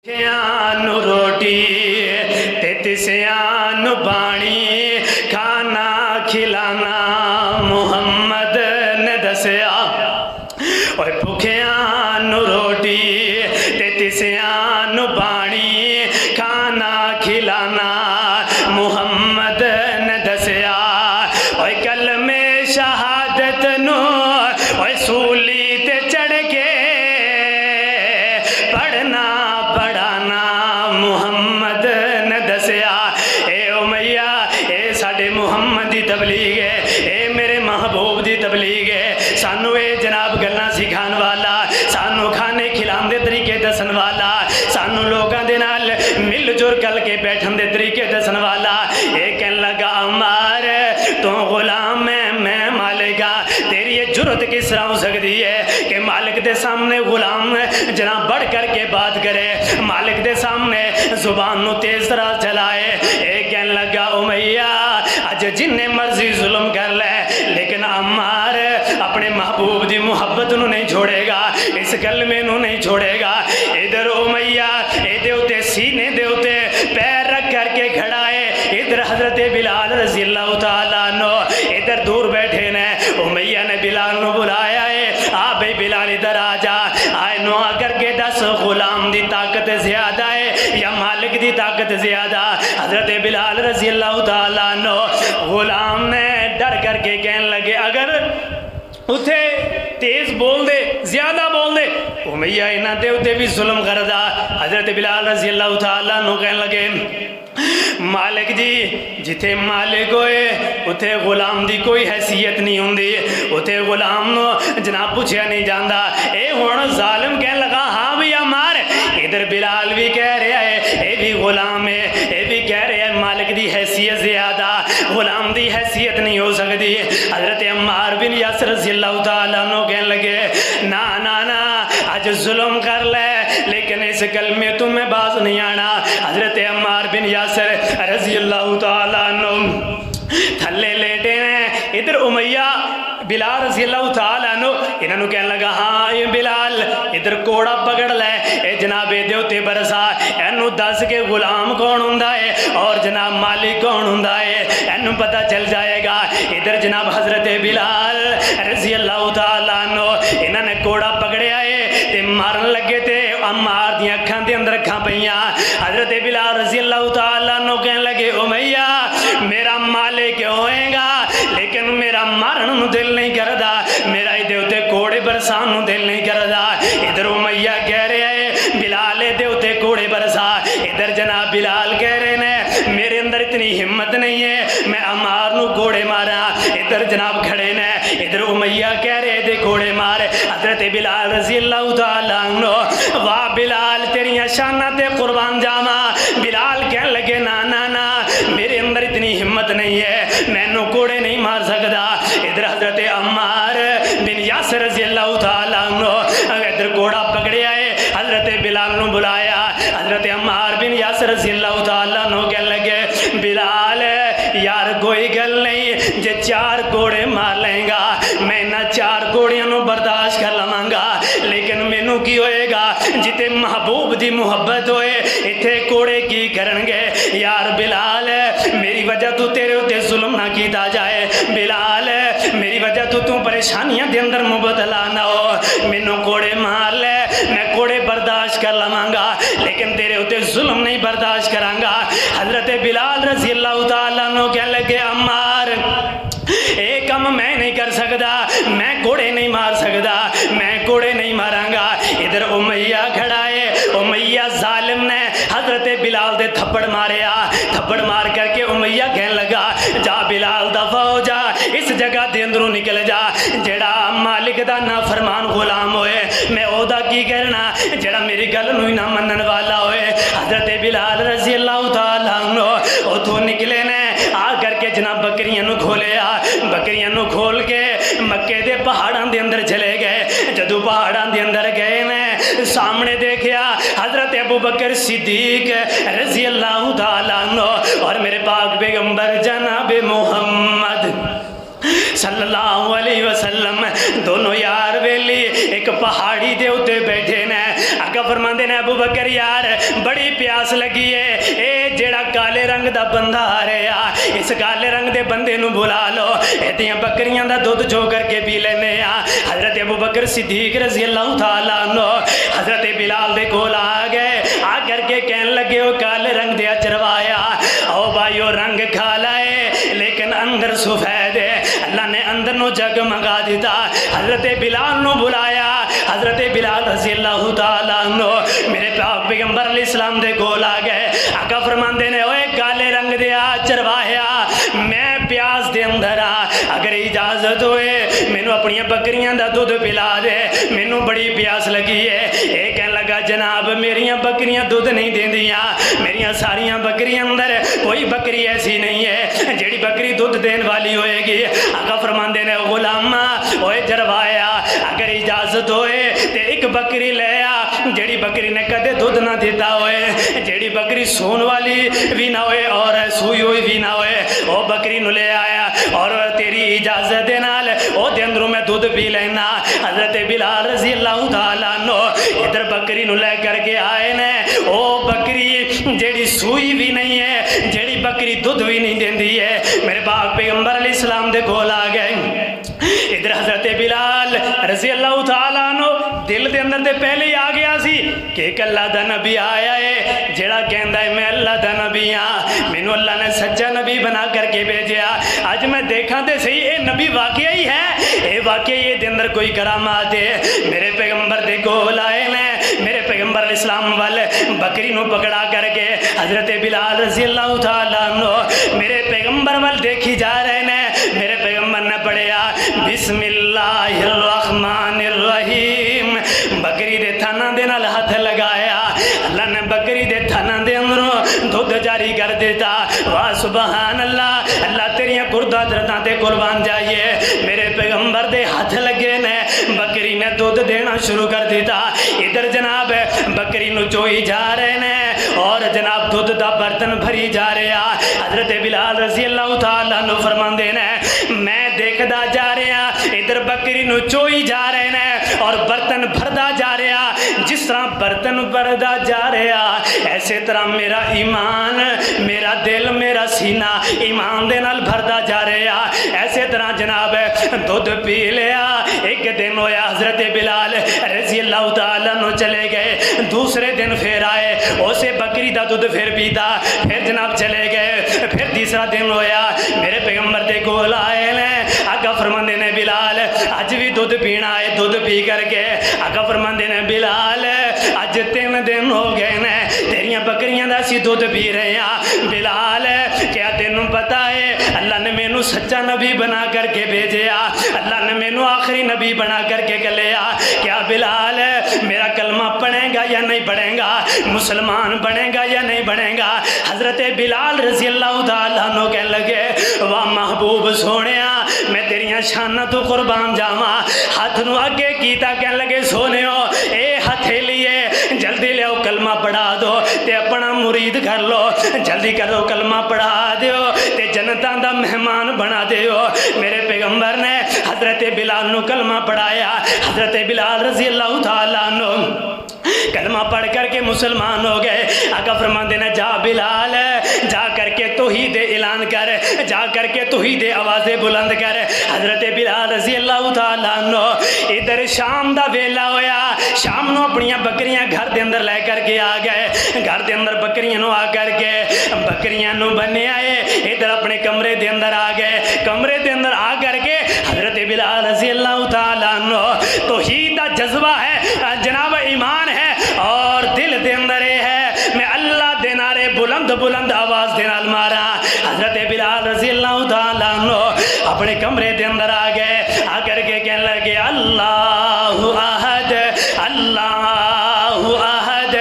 नू रोटी ते तिसियां नू पानी खाना खिलाना मुहम्मद ने दसिया। ओए भुखियां नू रोटी ते तिसियां नू पानी खाना खिलाना मुहम्मद ने दसिया। ओए कलमे शहादत नू ओए सूली ते चढ़ के पढ़ना पढ़ाना मुहम्मद ने दसिया। ए उमैया ए साडे मुहम्मद दी तबलीग है, ए मेरे महबूब दी तबलीग है। सानू ए जनाब गल्लां सिखाने वाला, सानू खाने खिलाने दे तरीके दसन वाला, सानू लोगों दे नाल मिल जुल कल के बैठन दे तरीके दसन वाला। ए कहन लगा अम्मार तू गुलाम है मैं मालिका, तेरी ये जुर्रत किस तरह हो सकती है कि मालिक दे सामने गुलाम जनाब बढ़ करके बात करे, मालिक दे सामने जुबान नू तेज तरह चलाए। ए कहन लगा उमैया अज जिन्ने मर्जी जुल्म कर ले लेकिन अम्मार अपने महबूब दी मुहब्बत नू नहीं छोड़ेगा, इस कलमे नू नहीं छोड़ेगा। इधर उमैया एदे उते सीने दे उते पैर रख करके खड़ा है, इधर हजरत बिलाल रज़ी अल्लाह तआला अन्हु इधर दूर बैठे ने। उमैया ने बिलाल नू बुलाया है, आ भाई बिलाल इधर आ जा, आए नो आकर के दस गुलाम दी ताकत ज्यादा है या मालिक दी ताकत ज्यादा। हजरत बिलाल रज़ी अल्लाह तआला अन्हु गुलाम ने डर करके कहने लगे अगर उथे तेज बोल दे ज्यादा बोल दे उमैया इन्हां दे उत्ते भी जुल्म करदा। हजरत बिलाल रज़ी अल्लाह तआला अन्हु कहने लगे मालिक जी जिथे मालिक होए उथे गुलाम दी कोई हैसियत नहीं हुंदी, उथे गुलाम नो जनाब पूछया नहीं जांदा। ए हुण जालिम कहने लगा हाँ भैया मार। इधर बिलाल भी कह रहा है ये भी गुलाम है, ये भी कह रहा है मालिक दी हैसियत ज्यादा, गुलाम दी हैसियत नहीं हो सकती। हजरत अम्मार बिन यासर रज़ी अल्लाह तआला अन्हु कहने लगे ना ना ना आज जुल्म कर ले लेकिन इस कलमे तू मैं बाज नहीं आना। हजरत अम्मार बिन यासर रज़ी अल्लाह तआला अन्हु थल्ले लेटे ने। इधर उमैया बिलाल रज़ी अल्लाह तआला अन्हु इन्होंने कहने लगा हाँ ये बिलाल इधर कोड़ा पकड़ ले, ए जनाब दे उत्ते बरसा, एनू दस के गुलाम कौन हुंदा है और जनाब मालिक कौन हुंदा है, एनू पता चल जाएगा। इधर जनाब हजरत बिलाल रज़ी अल्लाह तआला अन्हु इन्होंने कोड़ा पकड़िया है ते मारन लगे थे अम्मार दी अखां दे अंदर अखां पईयां। हजरत बिलाल रज़ी अल्लाह तआला अन्हु कहने लगे उमैया मेरा मालिक होएगा लेकिन मेरा मारन नू दिल नहीं करदा, मेरा इहदे उत्ते कोड़े बरसान नू दिल नहीं करदा। इधर उमैया कह रहे है बिलाल इहदे उत्ते कोड़े बरसा, इधर जनाब बिलाल कह रहे ने मेरे अंदर इतनी हिम्मत नहीं है मैं अम्मार नू कोड़े मारा। इधर जनाब खड़े ने, इधर उमैया कह रहे दे कोड़े मार। हजरत बिलाल रज़ी अल्लाह तआला अन्हु वाह बिलाल तेरियां शानां ते कुर्बान जावा। बिलाल कहने लगे ना ना ना मेरे अंदर इतनी हिम्मत नहीं है मैनू कोड़े नहीं मार सकता। इधर हजरत अम्मार बिन यासर रज़ी अल्लाह तआला अन्हु इधर कोड़ा पकड़िया है, हजरत बिलाल नू बुलाया। हजरत अम्मार बिन यासर रज़ी अल्लाह तआला अन्हु कहने लगे बिलाल यार कोई गल नहीं जे चार कोड़े मार लेगा मैं इन्हां चार कोड़ियां नू बर्दाश्त कर लवांगा, लेकिन मैनू की होएगा जिते महबूब दी मुहब्बत होए इत्थे कोड़े की करनगे। यार बिलाल मेरी वजह तू तेरे उत्ते जुल्म ना कीता जाए, बिलाल मेरी वजह तू परेशानियां दे अंदर मुबतला ना हो, मैनू कोड़े मार ले मैं कोड़े बर्दाश्त कर लवांगा लेकिन तेरे उत्ते जुल्म नहीं बर्दाश्त करांगा। हजरत बिलाल रज़ी अल्लाह तआला अन्हु कहने लगे अम्मार ये काम मैं नहीं कर सकता, मैं कोड़े नहीं मार सकता, मैं कोड़े नहीं मारांगा। इधर उमैया खड़ा है, उमैया जालिम ने हजरत बिलाल दे थप्पड़ मारिया, थप्पड़ मार करके उमैया कहने लगा जा बिलाल दफा हो जा, इस जगह दे अंदरों निकल जा, जेड़ा मालिक दा ना फरमान गुलाम होए मैं ओदा की करना जेड़ा मेरी गल नू ना मनन वाला होए। हजरत बिलाल रज़ी अल्लाह तआला अन्हु उथों निकले ने, आ करके जनाब बकरियां नू खोलिया, बकरियां नू खोल के मक्के दे पहाड़ां दे अंदर चले गए। जदों पहाड़ां दे अंदर गए ने सामने देखा हजरत अबू बकर सिद्दीक रज़ी अल्लाह तआला अन्हु और मेरे पाक पैगंबर जनाब मुहम्मद सल्लल्लाहु अलैहि वसल्लम दोनों यार वेली एक पहाड़ी दे उत्ते बैठे ने। आका फरमांदे ने अबू बकर यार बड़ी प्यास लगी है, ए जेड़ा काले रंग दा बंदा आ रहा, इस काले रंग दे बंदे नू बुला लो, एदियां बकरियां दा दुध चो करके पी लेने आ। हजरत अबू बकर सिद्दीक रज़ी अल्लाह तआला अन्हु हजरत बिलाल दे कोल आ गए, आ करके कहने लगे ओ काले रंग दे चरवाया, ओ भाईओ रंग काला है लेकिन अंदर सफेद है। अल्लाह ने अंदर नो जगमगा दिता। हजरत बिलाल नु बुलाया, हजरत बिलाल रज़ी अल्लाह तआला अन्हु मेरे पाक पैगंबर अलैहिस्सलाम दे कोल आ गए। आका फरमांदे ने ओए काले रंग दे चरवाया, मैं प्यास दे अंदर आ, अगर इजाजत होए मैनू अपनी बकरियां दा दूध पिला दे, मैनू बड़ी प्यास लगी है। ये कहने लगा जनाब मेरियां बकरियां दूध नहीं देंदियां, मेरियां सारियां बकरियां अंदर कोई बकरी ऐसी नहीं है जेड़ी बकरी दूध देने वाली होएगी। आका फरमांदे ने गुलामा ओए चरवाया, अगर इजाजत होए ते एक बकरी ले आ जेड़ी बकरी ने कदे दूध ना दिता होए, जेड़ी बकरी सून वाली भी ना होए और सूई हुई भी ना होए, ओ बकरी नु ले आया और तेरी इजाजत दे नाल ओ दे अंदरों मैं दूध पी लेना। हजरत बिलाल रज़ी अल्लाह तआला अन्हु इधर बकरी नु ले करके आए ने, ओ बकरी जेड़ी सूई भी नहीं है, जेड़ी बकरी दूध भी नहीं देंदी है, मेरे पाक पैगंबर अलैहिस्सलाम दे कोल आ गए। इधर हजरत बिलाल रज़ी अल्लाह तआला अन्हु दिल दे अंदर ते पहले ही आ गया सी कि एक अल्लाह दा नबी आया है जेड़ा कहंदा है मैं अल्लाह दा नबी हां, मैनू अल्लाह ने सच्चा नबी बना करके भेजा। अज मैं देखा तो सही ये नबी वाकई ही है, ये वाकई ये दे अंदर कोई करामात है। मेरे पैगंबर दे कोल आए ने, मेरे पैगंबर अलैहिस्सलाम वाल बकरी नु पकड़ा करके हजरत बिलाल रज़ी अल्लाह तआला अन्हु मेरे पैगंबर वाल देखी जा रहे ने। मेरे पैगंबर ने पढ़िया बिस्मिल्लाहिर रहमानिर रहीम, बकरी दे थाना दे नाल हाथ लगाया, अल्लाह ने बकरी दे थाना दे अंदरों दूध जारी कर देता। वाह सुबहान अल्लाह, अल्लाह तेरियां कुर्दा दरदां ते कुर्बान जाइए। मेरे पैगंबर दे हाथ लगे ने, बकरी ने दूध देना शुरू कर दिता। इधर जनाब बकरी नु चोई जा रहे ने और जनाब दूध दा बर्तन भरी जा रहा। हजरत बिलाल रज़ी अल्लाह तआला अन्हु फरमांदे ने मैं देखदा जा रहा, इधर बकरी नु चोई जा रहे ने और बर्तन भरदा जा रहा। जिस तरह बर्तन भरदा जा रहा ऐसे तरह मेरा ईमान, मेरा दिल, मेरा सीना ईमान दे नाल भरदा जा रहा। ऐसे तरह जनाब दूध पी लिया। एक दिन होया हजरत बिलाल रज़ी अल्लाह तआला अन्हु चले गए, दूसरे दिन फिर आए, उसे बकरी का दूध फिर पीता, फिर जनाब चले गए। फिर तीसरा दिन होया मेरे पैगंबर दे कोल आए ने। आका फरमांदे ने बिलाल अज भी दूध पीना है, दूध पी करके आका फरमांदे ने बिलाल अज 3 दिन हो गए ने तेरियां बकरियां दा असीं दूध पी रहे हैं। बिलाल क्या तेनू पता है अल्लाह ने मैनू सच्चा नबी बना करके भेजा, अल्लाह ने मैनू आखिरी नबी बना करके कलिया। क्या बिलाल मेरा कलमा पढ़ेगा या नहीं पढ़ेगा, मुसलमान बनेगा या नहीं बनेगा? हजरत बिलाल रज़ी अल्लाह तआला अन्हु कहने लगे वाह महबूब सोनिया मैं तेरियां शाना तो कुर्बान जावा। हाथ नू अगे कीता, कहने लगे सोनियो ए हथेली है जल्दी लियाओ कलमा पढ़ा दो ते अपना मुरीद कर लो, जल्दी करो कलमा पढ़ा दो ते जनता दा मेहमान बना दो। मेरे पैगंबर ने हजरत बिलाल नू कलमा पढ़ाया। हजरत बिलाल रज़ी अल्लाह तआला अन्हु कलमा पढ़ करके मुसलमान हो गए। आका फरमाते ने जा बिलाल जा करके तौहीद ऐलान कर, जा करके तौहीद आवाज़े बुलंद कर। हजरत बिलाल रज़ी अल्लाह तआला अन्हु इधर शाम दा वेला होया, शाम नू अपनी बकरियां घर के अंदर लै करके आ गए। घर के अंदर बकरियां नू आ करके बकरियां नू बन्ने आए, इधर अपने कमरे के अंदर आ गए। कमरे के अंदर आ करके हजरत बिलाल रज़ी अल्लाह तआला अन्हु तौहीद दा जज्बा है जनाब, ईमान है और दिल के अंदर है मैं अल्लाह दे नारे बुलंद बुलंद आवाज दे नाल मारा। हजरत बिलाल रज़ी अल्लाह तआला अन्हु अपने कमरे के अंदर आ गए, आकर के कहने लगे अल्लाहु अहद अल्लाहु अहद।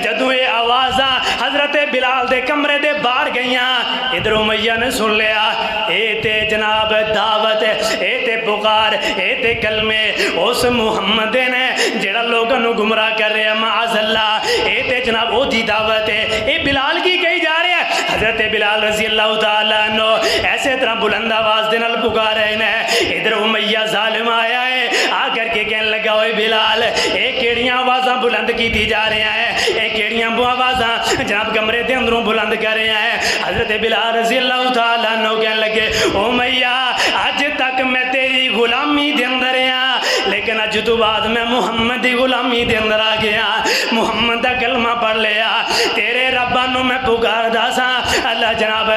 जदों ये आवाज़ा हजरत बिलाल दे कमरे दे बाहर गईयां, इधर उमैया ने सुन लिया ए ते जनाब दावत, ए ते पुकार, ए ते कलमे उस मुहम्मद ने जेड़ा लोगों को गुमराह कर रहा माअज़ल्लाह, ए ते जनाब ओदी दावत है। ये बिलाल की कही जा रहा है। حضرت بلال رضی اللہ تعالیٰ عنہ ایسے طرح بلند آواز دے نال پکار رہے ہیں، ادھر امیہ ظالم آیا ہے، آ کر کے کہنے لگا اوے بلال اے کیڑیاں آوازاں بلند کی جا رہے ہیں، اے کیڑیاں آوازاں جناب کمرے دے اندروں بلند کر رہے ہیں۔ حضرت بلال رضی اللہ تعالیٰ عنہ کہنے لگے امیہ اج تک میں تیری غلامی دے اندر ہاں، لیکن اج تو بعد میں محمد دی غلامی دے اندر آ گیا، محمد دا کلمہ پڑھ لیا، تیرے ربا نو میں پکار دا سا، اللہ جناب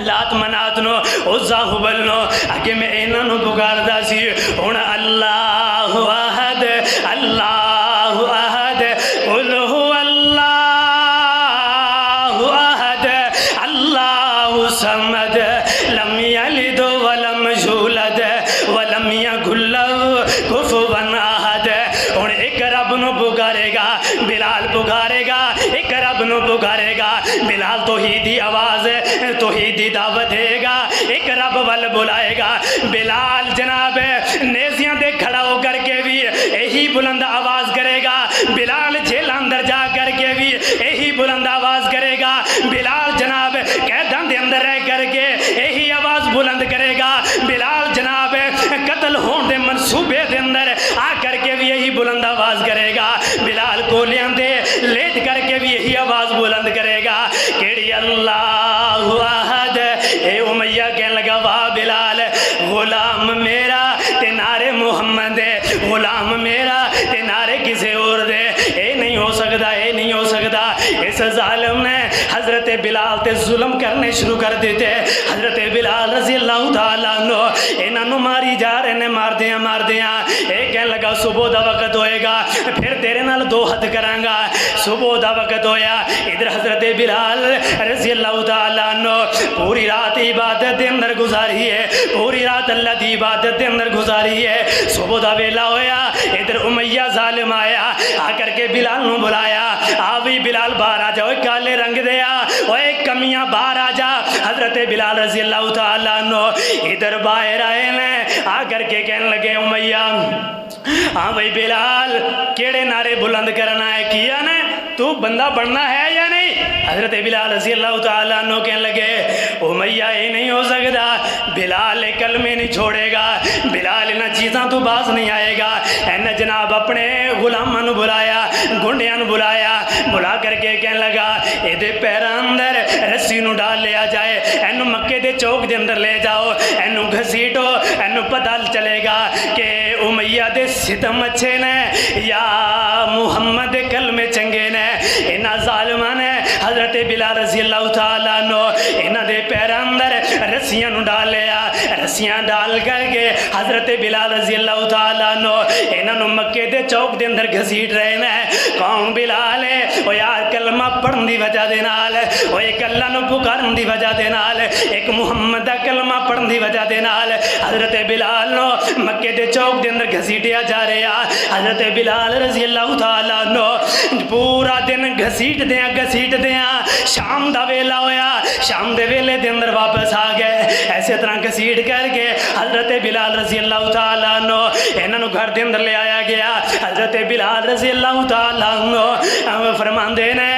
لات منات نو عزا حبل نو اگے میں انہاں نو پکار دا سی، ہن اللہ احد اللہ احد قل هو اللہ احد اللہ صمد لم یلد ولم یولد ولم یکن لہ کفوا احد۔ ہن ایک رب نو پکارے گا بلال، پکارے گا ایک رب نو پکارے گا بلال، توحیدی آواز توحیدی دعوت دے گا، ایک رب ول بلائے گا بلال جناب نیزیاں دے کھڑا ہو کر کے بھی یہی بلند آواز کرے گا، بلال جیل اندر جا کر کے بھی یہی بلند آواز کرے گا، بلال جناب قیداں دے اندر رہ کر کے یہی آواز بلند کرے گا، بلال جناب قتل ہون دے منصوبے دے اندر آ کر کے بھی یہی بلند آواز کرے گا، بلال گولیاں دے لیٹ کر کے بھی یہی آواز بلند کرے گا، کیڑی اللہ احد۔ اے امیہ کہنے لگا واہ بلال غلام میرا تے نعرے محمد ہے، غلام میرا تے نعرے کسے اور دے، اے نہیں ہو سکتا، اے نہیں ہو سکتا۔ اس ظالم نے حضرت بلال تے ظلم کرنے شروع کر دیتے، حضرت بلال رضی اللہ تعالیٰ عنہ انہاں نو ماری جا رہے نے، مار دیاں اے کہنے لگا صبح دا وقت ہوئے گا پھر تیرے نال دو حد کرانگا۔ صبح دا وقت ہویا، ادھر حضرت بلال رضی اللہ تعالیٰ عنہ پوری رات عبادت دے اندر گزاری ہے، پوری رات اللہ دی عبادت دے اندر گزاری ہے، صبح دا ویلا ہویا، ادھر امیہ ظالم آیا، آ کر کے بلال نو بلایا، آوی بلال باہر آ جا، اوے کالے رنگ دیا، اوے کمیاں باہر آ جا۔ حضرت بلال رضی اللہ تعالیٰ عنہ ادھر باہر آئے نے، آ کر کے کہنے لگے امیہ ہاں بھائی بلال کیڑے نعرے بلند کرنا ہے، کیا نا تو بندہ بننا ہے یا نہیں؟ حضرت بلال رضی اللہ تعالیٰ عنہ کہنے لگے امیہ یہ نہیں ہو سکتا، بلال کلمے نہیں چھوڑے گا، بلال انہاں چیزاں تو باز نہیں آئے گا۔ انہیں جناب اپنے غلاماں نو بلایا، گنڈیاں نو بلایا، بلا کر کے کہنے لگا ایدے پیراں اندر رسی نو ڈال لیا جائے، اینو مکے دے چوک دے اندر لے جاؤ، اینو گھسیٹو، اینو پتہ چلے گا کہ امیہ دے ستم اچھے نے یا محمد کلمے چنگے نے۔ انہاں ظالمان نے حضرت بلال رضی اللہ تعالیٰ عنہ انہاں دے پیراں اندر رسیاں نو ڈال لیا، رسیاں ڈال کر کے حضرت بلال رضی اللہ تعالیٰ عنہ انہاں نو مکے دے چوک دے اندر گھسیٹ رہے ہیں۔ کون بلال ہے؟ او یار کلمہ پڑھن دی وجہ دے نال، او ایک اللہ نو پکارن دی وجہ دے نال، ایک محمد دا کلمہ پڑھن دی وجہ دے نال حضرت بلال نو مکے دے چوک دے اندر گھسیٹیا جا رہا۔ حضرت بلال رضی اللہ تعالیٰ عنہ پورا دن گھسیٹ دیاں شام دا ویلا ہویا، شام دے ویلے دے اندر واپس آ گئے، ایسے طرح گھسیٹ کر کے حضرت بلال رضی اللہ تعالیٰ عنہ انہاں نو گھر دے اندر لے آیا گیا۔ حضرت بلال رضی اللہ تعالیٰ عنہ فرماندے نے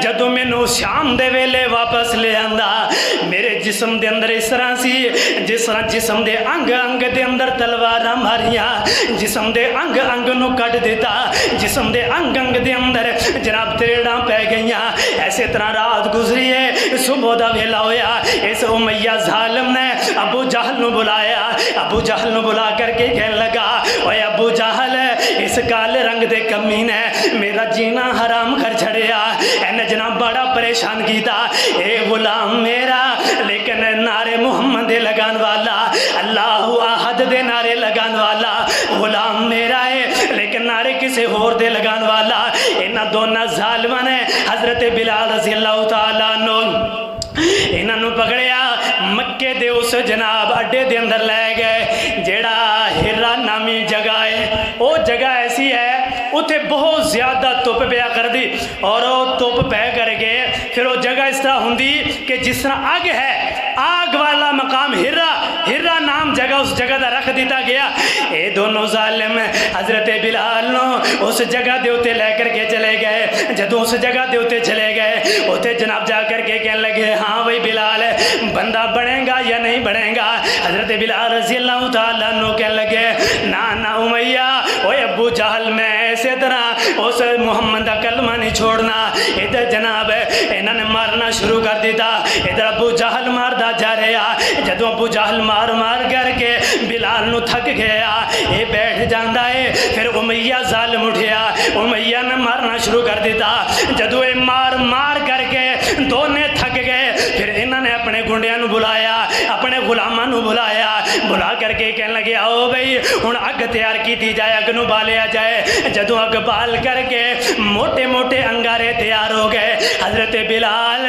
جدوں مینوں شام دے ویلے واپس لے آندا، میرے جسم دے اندر اس طرح سی جس طرح جسم دے انگ انگ دے اندر تلواراں ماریاں، جسم دے انگ انگ نو کٹ دیتا، جسم دے انگ انگ دے اندر جناب تریڑاں پہ گئیاں۔ ایسے طرح رات گزری ہے، صبح دا ویلا ہویا، اس امیہ ظالم نے ابو جہل نو بلایا، ابو جہل نو بلا کر کے کہنے لگا اوے ابو جہل اس کالے رنگ دے کمینے میرا جینا حرام کر چھڑیا، انہیں جناب بڑا پریشان کیتا، اے غلام میرا لیکن نعرے محمد دے لگان والا، اللہ احد دے نعرے لگان والا غلام میرا ہے، لیکن نعرے کسے اور دے لگان والا۔ انہاں دونوں ظالماں نے حضرت بلال رضی اللہ تعالیٰ عنہ انہاں نو پکڑیا، مکے دے اس جناب اڈے دے اندر لے گئے جیڑا ہرا نامی جگہ ہے، وہ جگہ ایسی ہے اتھے بہت زیادہ توپ پیا کر دی، اور وہ توپ پہ کر کے پھر وہ جگہ اس طرح ہوندی کہ جس طرح آگ ہے، آگ والا مقام ہرا نام جگہ اس جگہ دا رکھ دیتا گیا۔ اے دونوں ظالم حضرت بلال نو اس جگہ دے اتے لے کر کے چلے گئے، جدوں اس جگہ دے اتے چلے گئے उते जनाब जा करके कहने लगे हाँ भाई बिलाल बंदा बनेगा या नहीं बनेगा। हजरत बिलाल रज़ी अल्लाह तआला अन्हु कहने लगे ना ना उमैया ओए अबू जहल मैं इसे तरह उस मुहम्मद का कलमा नहीं छोड़ना। इधर जनाब इन्होंने मारना शुरू कर दिता। इधर अबू जहल मारदा जा रहा। जदों अबू जहल मार मार करके बिलाल नू थक गया ये बैठ जाता है। फिर उमैया जालिम उठिया उमैया ने मारना शुरू कर दिता। जदों ये मार मार करके दोने थक गए फिर इन्होंने अपने गुंडिया नू बुलाया अपने गुलामां नू बुलाया। बुला करके कहने लगे आओ भाई हुण अग तैयार की जाए अग नू बालिया जाए। जदों अग बाल करके मोटे मोटे अंगारे तैयार हो गए। हजरत बिलाल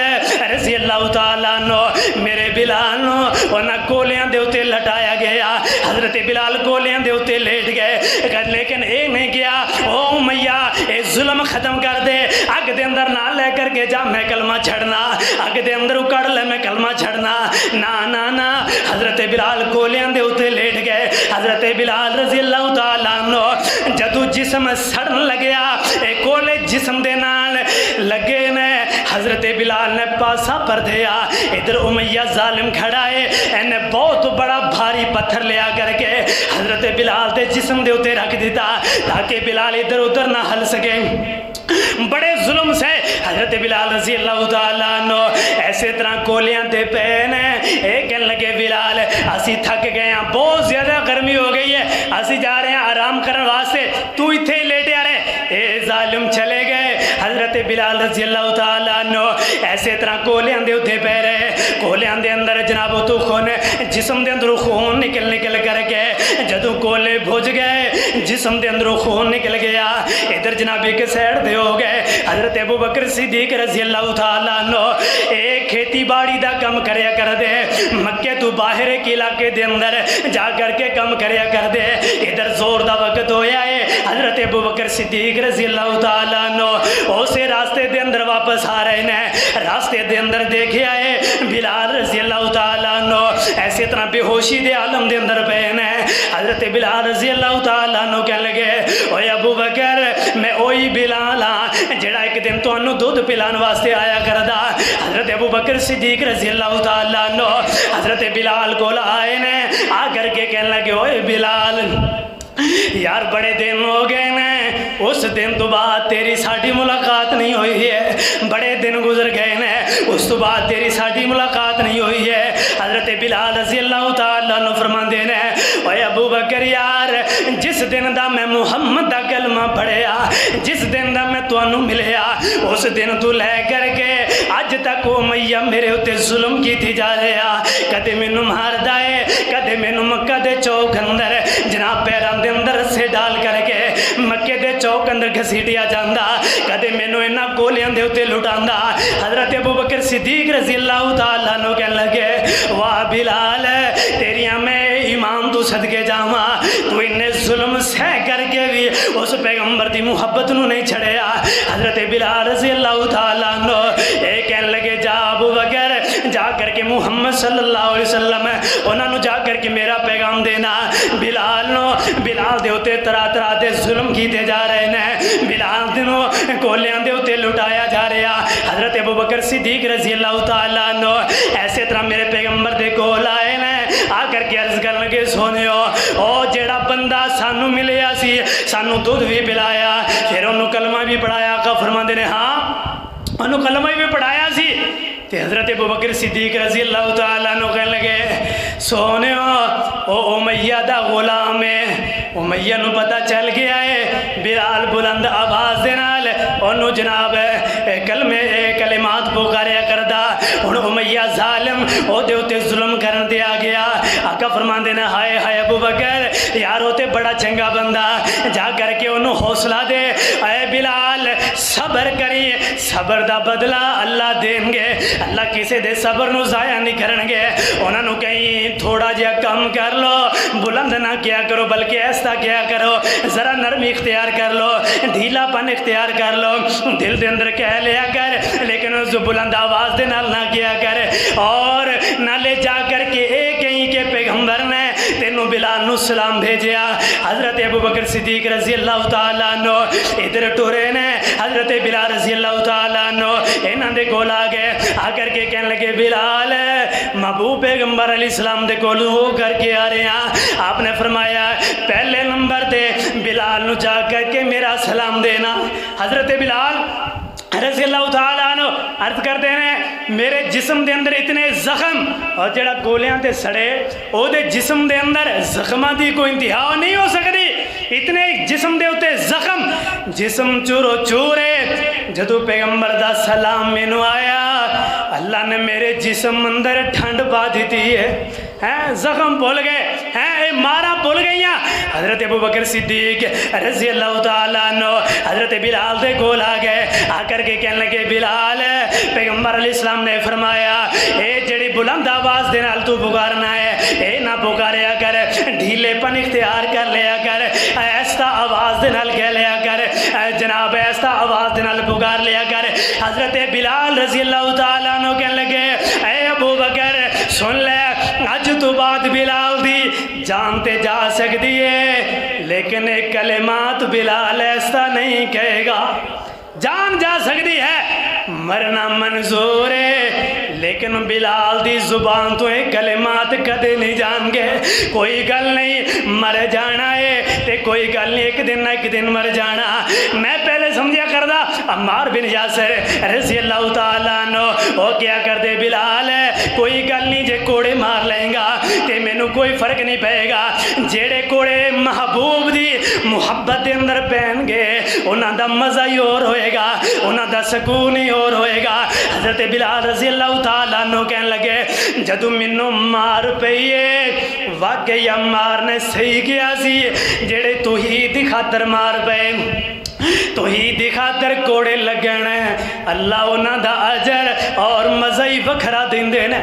रज़ी अल्लाह तआला अन्हु मेरे बिलाल नू उन्हां कोलियां दे उत्ते लटाया गया। हजरत बिलाल कोलियां दे उत्ते लेट गए लेकिन ये नहीं गया ओ उमैया ये जुल्म खत्म कर दे अग दे अंदर ना ले करके जा मैं कलमा छड़ना अग दे अंदर उकड़ ले मैं कलमा छड़ना। ना ना ना हजरत बिलाल कोलियां दे उत्ते लेट गए। हजरत बिलाल रज़ी अल्लाह तआला अन्हु जदों जिस्म सड़न लग्या ए कोले जिस्म दे नाल लगे ने हजरत बिलाल ने पासा पर दिया। इधर उमैया जालिम खड़ा है इन्हें बहुत बड़ा भारी पत्थर लिया करके हजरत बिलाल के जिस्म के उत्ते रख दिता ताकि बिलाल इधर उधर ना हल सके। बड़े जुल्म से हजरत बिलाल रज़ी अल्लाह तआला अन्हु ऐसे तरह कोलियां दे पे ने कहने लगे बिलाल असी थक गए हैं बहुत ज्यादा गर्मी हो गई है असी जा रहे हैं आराम करने वास्ते तू इत्थे ही लेटे रहे। ए जालिम चले गए। हजरत बिलाल रज़ी अल्लाह तआला अन्हु ऐसे तरह कोलियां दे उत्ते पै रहे। कोलियां दे अंदर जनाब तो खून जिस्म दे अंदरों खून निकल निकल करके जदों कोले भुज गए जिस्म दे अंदरों खून निकल गया। इधर जनाब एक साइड दे हो गए। हजरत अबू बकर सिद्दीक रज़ी अल्लाह तआला अन्हु एक खेती बाड़ी का कम करया कर दे मक्के तू बाहर के इलाके दे अंदर जा करके कम करया कर दे। इधर जोर का वक्त होया है। हजरत अबू बकर सिद्दीक रज़ी अल्लाह तआला अन्हु उसे रास्ते दे अंदर वापस आ रहे हैं। रास्ते दे अंदर देखिया है बिलाल रज़ी अल्लाह तआला अन्हु ऐसे तरह बेहोशी दे आलम दे अंदर पे ने। हजरत बिलाल रज़ी अल्लाह तआला अन्हु कहने लगे ओए अबू बकर मैं ओही बिलाल हाँ जेड़ा एक दिन तुहानू दूध पिलाने वास्ते आया करदा। हजरत अबू बकर सिद्दीक रज़ी अल्लाह तआला अन्हु हजरत बिलाल को आए ने आ करके कहने लगे ओए बिलाल यार बड़े दिन हो गए ने उस दिन तो बाद तेरी साड़ी मुलाकात नहीं हुई है। बड़े दिन गुजर गए ने उस तो बाद तेरी साड़ी मुलाकात नहीं हुई है। हजरत बिलाल रज़ी अल्लाह तआला अन्हु फरमांदे ने ओए अबू बकर यार जिस दिन दा मैं मुहम्मद दा कलमा पढ़िया जिस दिन दा मैं तुहानू मिलिया उस दिन तू लै करके अज तक उमैया मेरे उत्ते जुल्म कीती जा रहा। कदे मैनू मारदा है कदे मैनू मक्का दे चौक अंदर जनाब पैरां दे अंदर रस्से डाल करके मक्के दे चौक अंदर घसीटिया जांदा कदे मैनू इन्हां कोलियां दे उत्ते लुटांदा। हजरत अबू बकर सिद्दीक रज़ी अल्लाह तआला अन्हु कहने लगे वाह बिलाल तेरियां मैं ईमान तू सदके जावा तू इन्ने जुल्म सह करके भी उस पैगंबर की मुहब्बत नू नहीं छड़िया। हजरत बिलाल रज़ी अल्लाह तआला अन्हु ये कहने लगे जा अबू बकर जा करके मुहम्मद सल्लल्लाहु अलैहि वसल्लम उन्होंने जा करके मेरा पैगाम देना। बिलाल नो बिलाल दे उत्ते तरह तरह के जुल्म किए जा रहे हैं। बिलाल दिनों कोलियां दे उत्ते लुटाया जा रहा। हजरत अबू बकर सिद्दीक रज़ी अल्लाह तआला अन्हु ऐसे तरह मेरे पैगंबर दे कोल आए ने आकर के अर्ज कर लगे सोनियो ओ जेड़ा बंदा सानू मिलिया सी सानू दूध भी पिलाया फिर उन्होंने कलमा भी पढ़ाया। आका फरमांदे ने हाँ उन्होंने कलमा भी पढ़ाया सी। ते हजरत अबू बकर सिद्दीक रज़ी अल्लाह तआला अन्हु कहने लगे सोनियो ओ उमैया दा गुलाम है उमैया नू पता चल गया है बिलाल बुलंद आवाज दे नाल ओनू जनाब कलमे कलिमात पुकारिया करदा। हुण उमैया जालिम ओदे उत्ते जुल्म करन दिया गया। आका फरमांदे ने हाय हाय अबू बकर यार ओ ते बड़ा चंगा बंदा जा करके ओनू हौसला दे ऐ बिलाल सबर करी सबर दा बदला अल्लाह देंगे। अल्लाह किसी दे सबर नू जाया नहीं करनगे। उन्होंने कहीं थोड़ा जिहा कम कर लो बुलंद ना किया करो बल्कि ऐसा किया करो जरा नरमी इख्तियार कर लो ढीलापन इख्तियार कर लो दिल के अंदर कह लिया कर लेकिन उस बुलंद आवाज दे नाल ना किया कर। और नाले जा कर के एक कहीं के पैगंबर ने तेनों بلال نو سلام بھیجیا حضرت ابو بکر صدیق رضی اللہ تعالیٰ عنہ ادھر ٹورے نے حضرت بلال رضی اللہ تعالیٰ عنہ انہاں دے کول آ گئے آ کر کے کہنے لگے بلال محبوب پیغمبر علیہ السلام دے کول ہو کر کے آ رہے ہیں آپ نے فرمایا پہلے نمبر تے بلال نو جا کر کے میرا سلام دینا حضرت بلال رضی اللہ تعالیٰ عنہ عرض کرتے ہیں میرے جسم دے اندر اتنے زخم اور جڑا گولیاں تے سڑے او دے جسم دے اندر زخماں دی کوئی انتہا نہیں ہو سکتی اتنے جسم دے اتے زخم جسم چورو چورے جدو پیغمبر دا سلام مینو آیا اللہ نے میرے جسم اندر ٹھنڈ پا دیتی ہے زخم بھول گئے ہیں مارا بھول گئیاں حضرت ابو بکر صدیق رضی اللہ تعالیٰ عنہ حضرت بلال دے کول آ گئے آ کر کے کہنے لگے بلال پیغمبر علیہ السلام نے فرمایا اے جڑی بلند آواز دے نال تو پکارنا ہے اے نہ پکاریا کر ڈھیلے پن اختیار کر لیا کر ایسا آواز دے نال کہہ لیا کر جناب ایسا آواز دے نال پکار لیا کر حضرت بلال رضی اللہ تعالیٰ عنہ کہنے لگے اے ابو بکر سن لے اج تو بعد بلال دی جانتے جا سکتی ہے لیکن ایک کلمات بلال ایسا نہیں کہے گا جان جا سکتی ہے مرنا منظور ہے لیکن بلال دی زبان تو ایک کلمات کدے نہیں جان گے کوئی گل نہیں مر جانا ہے تے کوئی گل نہیں ایک دن نہ ایک دن مر جانا میں پہلے سمجھا کردہ عمار بن یاسر رضی اللہ تعالیٰ عنہ وہ کیا کر دے بلال کوئی گل نہیں جے کوڑے مار لیں گا تے میں نو کوئی فرق نہیں پائے گا جیڑے کوڑے محبوب دی محبت دے اندر پہن گے انہاں دا مزہ ہی اور ہوئے گا انہاں دا سکون ہی اور ہوئے گا حضرت بلال رضی اللہ تعالیٰ عنہ کہنے لگے جدو منو مار پئیے واقعی عمار نے صحیح کیا سی جڑے توحید دی خاطر مار پئے توحید دی خاطر کوڑے لگن اللہ انہاں دا اجر اور مزہ ہی وکھرا دیندے نے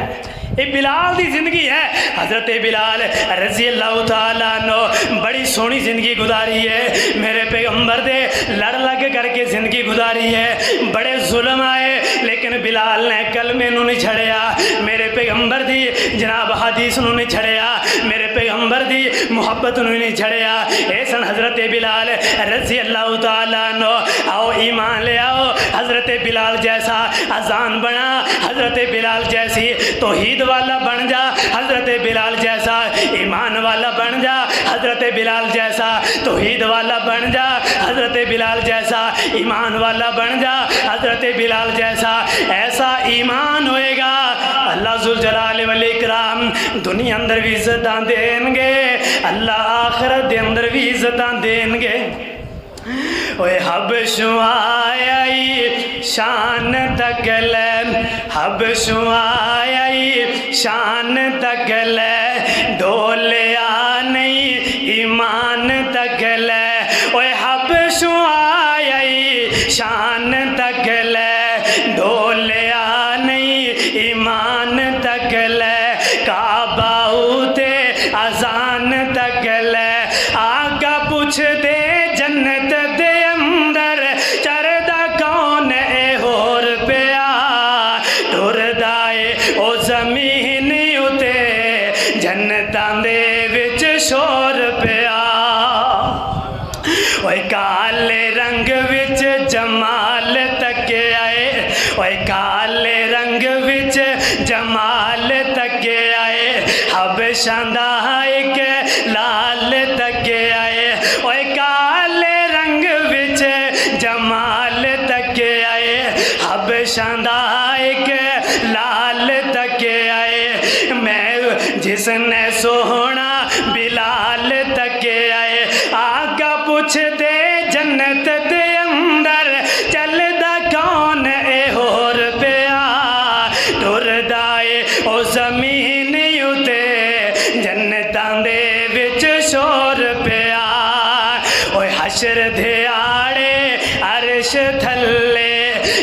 یہ بلال دی زندگی ہے حضرت بلال رضی اللہ تعالیٰ عنہ بڑی سونی زندگی گزاری ہے میرے پیغمبر دے لڑ لگ کر کے زندگی گزاری ہے بڑے ظلم آئے لیکن بلال نے کلمے نو نہیں چھڑیا میرے پیغمبر دی جناب حدیث نو نہیں چھڑیا میرے پیغمبر دی محبت نو نہیں چھڑیا اے سن حضرت بلال رضی اللہ تعالیٰ عنہ آؤ ایمان لے آؤ حضرت بلال جیسا اذان بنا حضرت بلال جیسی توحید والا بن جا حضرت بلال جیسا ایمان والا بن جا حضرت بلال جیسا توحید والا بن جا حضرت بلال جیسا ایمان والا بن جا حضرت بلال جیسا ایسا ایمان ہوئے گا اللہ ذوالجلال والاکرام دنیا اندر بھی عزتاں دین گے اللہ آخرت دے اندر بھی عزتاں دین گے اوے حبشوں آئی شان تک لے حبشوں آئی شان تک لے ڈولیا نہیں ایمان تک لے اوے حبشوں آئی شان تک لے ڈولیا نہیں ایمان تک لے کعبہ ہوتے اذان تک لے آقا پوچھ دے جنت دے اندر چردہ کون اے ہور پیا ٹردائے او زمین اتے جنتاں دے وچ شور پیا اوے کالے رنگ وچ جمال تک آئے اوے کالے رنگ وچ جمال تک آئے حبشاں دا ایک لال تک آئے اوے کالے رنگ وچ جمال تک آئے حبشاں دا ایک لال تک آئے میں جس نے سونا بلال تک آئے آقا پوچھ دے جنت دے اندر چلدا کون اے ہور پیا ٹردائے او زمین اتے جنتاں دے وچ شور پیا اوے حشر دھیاڑے عرش تھلے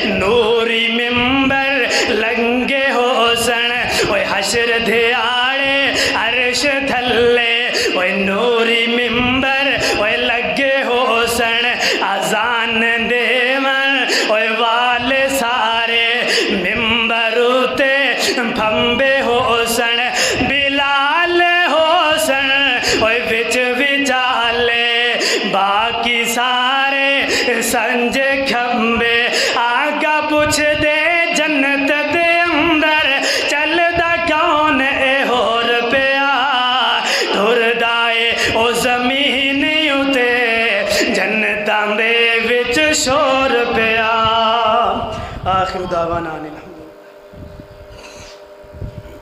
نوری ممبر لنگے ہو سن اوے حشر دھیاڑے عرش تھلے اوے نوری ممبر اوے لگے ہو سن اذان دیون اوے والے سارے ممبر اتے پھمبے ہو سن بلال ہو سن گنجے